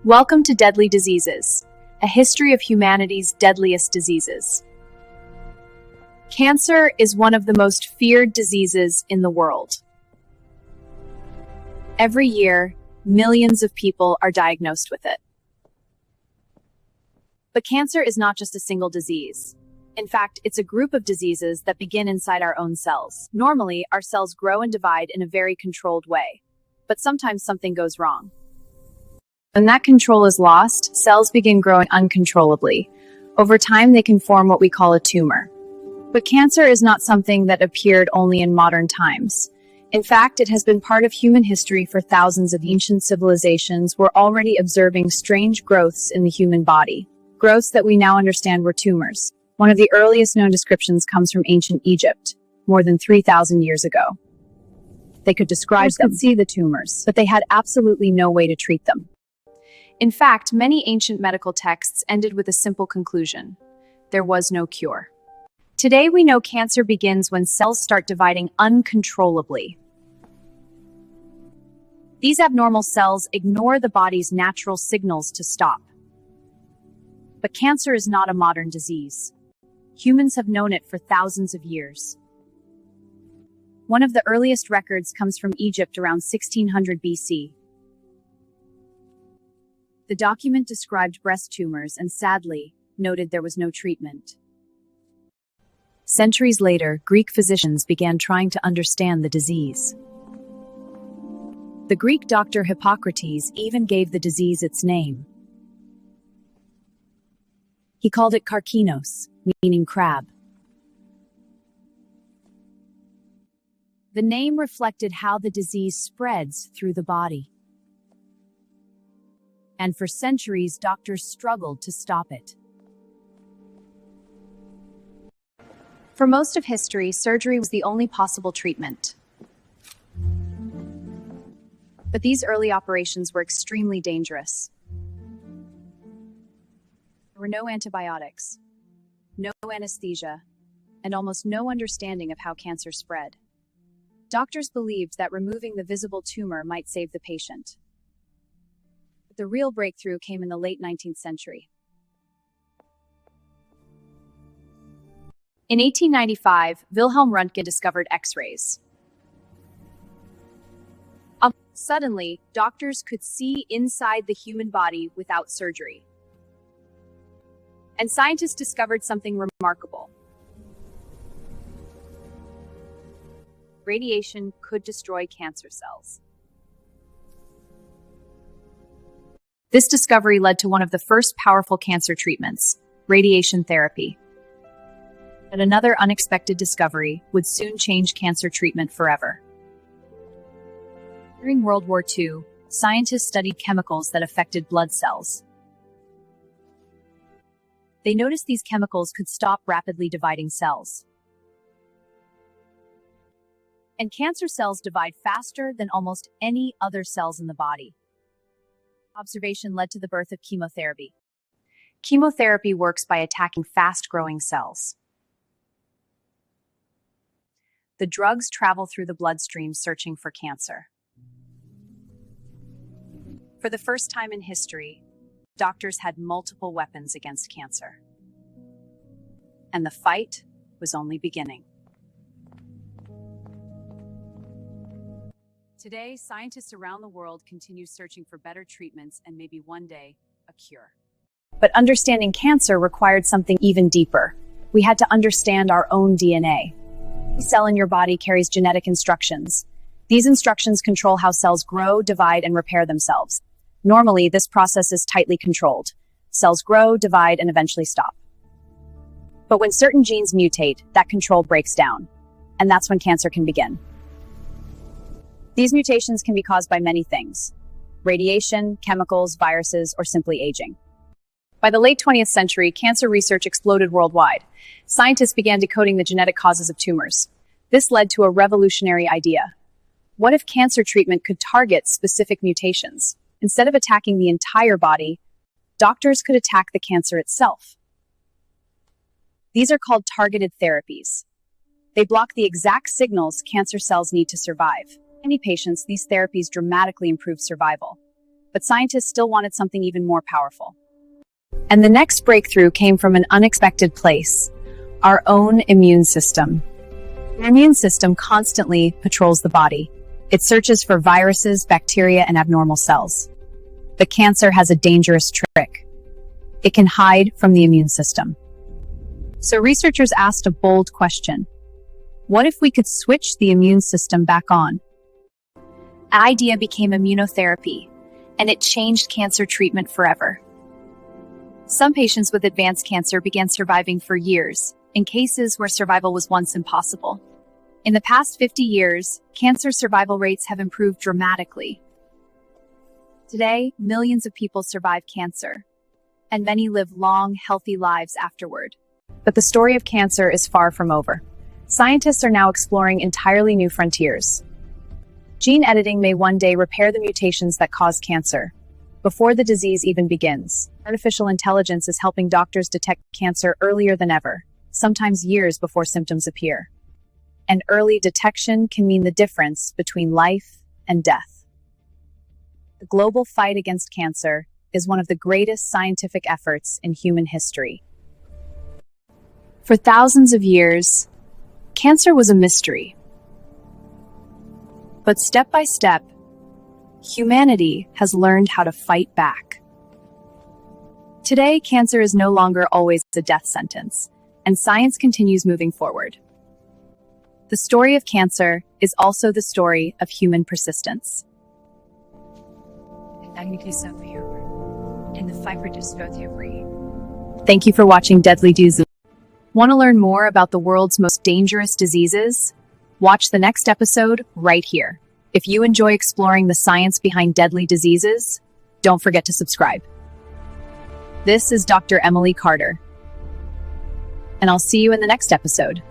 Welcome to Deadly Diseases, a history of humanity's deadliest diseases. Cancer is one of the most feared diseases in the world. Every year, millions of people are diagnosed with it. But cancer is not just a single disease. In fact, it's a group of diseases that begin inside our own cells. Normally, our cells grow and divide in a very controlled way. But sometimes something goes wrong. When that control is lost, cells begin growing uncontrollably. Over time, they can form what we call a tumor. But cancer is not something that appeared only in modern times. In fact, it has been part of human history for thousands of ancient civilizations. We're already observing strange growths in the human body. Growths that we now understand were tumors. One of the earliest known descriptions comes from ancient Egypt, more than 3,000 years ago. They could describe them, see the tumors, but they had absolutely no way to treat them. In fact, many ancient medical texts ended with a simple conclusion: there was no cure. Today we know cancer begins when cells start dividing uncontrollably. These abnormal cells ignore the body's natural signals to stop. But cancer is not a modern disease. Humans have known it for thousands of years. One of the earliest records comes from Egypt around 1600 BC. The document described breast tumors and, sadly, noted there was no treatment. Centuries later, Greek physicians began trying to understand the disease. The Greek doctor Hippocrates even gave the disease its name. He called it karkinos, meaning crab. The name reflected how the disease spreads through the body. And for centuries, doctors struggled to stop it. For most of history, surgery was the only possible treatment. But these early operations were extremely dangerous. There were no antibiotics, no anesthesia, and almost no understanding of how cancer spread. Doctors believed that removing the visible tumor might save the patient. But the real breakthrough came in the late 19th century. In 1895, Wilhelm Röntgen discovered X-rays. Suddenly, doctors could see inside the human body without surgery. And scientists discovered something remarkable. Radiation could destroy cancer cells. This discovery led to one of the first powerful cancer treatments, radiation therapy. But another unexpected discovery would soon change cancer treatment forever. During World War II, scientists studied chemicals that affected blood cells. They noticed these chemicals could stop rapidly dividing cells. And cancer cells divide faster than almost any other cells in the body. Observation led to the birth of chemotherapy. Chemotherapy works by attacking fast-growing cells. The drugs travel through the bloodstream searching for cancer. For the first time in history, doctors had multiple weapons against cancer. And the fight was only beginning. Today, scientists around the world continue searching for better treatments and maybe one day, a cure. But understanding cancer required something even deeper. We had to understand our own DNA. Every cell in your body carries genetic instructions. These instructions control how cells grow, divide, and repair themselves. Normally, this process is tightly controlled. Cells grow, divide, and eventually stop. But when certain genes mutate, that control breaks down. And that's when cancer can begin. These mutations can be caused by many things: radiation, chemicals, viruses, or simply aging. By the late 20th century, cancer research exploded worldwide. Scientists began decoding the genetic causes of tumors. This led to a revolutionary idea. What if cancer treatment could target specific mutations? Instead of attacking the entire body, doctors could attack the cancer itself. These are called targeted therapies. They block the exact signals cancer cells need to survive. In many patients, these therapies dramatically improve survival. but scientists still wanted something even more powerful. And the next breakthrough came from an unexpected place: our own immune system. The immune system constantly patrols the body. It searches for viruses, bacteria, and abnormal cells. But cancer has a dangerous trick. It can hide from the immune system. So researchers asked a bold question. What if we could switch the immune system back on? The idea became immunotherapy, and it changed cancer treatment forever. Some patients with advanced cancer began surviving for years, in cases where survival was once impossible. In the past 50 years, cancer survival rates have improved dramatically. Today, millions of people survive cancer, and many live long, healthy lives afterward. But the story of cancer is far from over. Scientists are now exploring entirely new frontiers. Gene editing may one day repair the mutations that cause cancer, before the disease even begins. Artificial intelligence is helping doctors detect cancer earlier than ever, sometimes years before symptoms appear. And early detection can mean the difference between life and death. The global fight against cancer is one of the greatest scientific efforts in human history. For thousands of years, cancer was a mystery. But step by step, humanity has learned how to fight back. Today, cancer is no longer always a death sentence, and science continues moving forward. The story of cancer is also the story of human persistence. Thank you for watching Deadly Disease. Want to learn more about the world's most dangerous diseases? Watch the next episode right here. If you enjoy exploring the science behind deadly diseases, don't forget to subscribe. This is Dr. Emily Carter, and I'll see you in the next episode.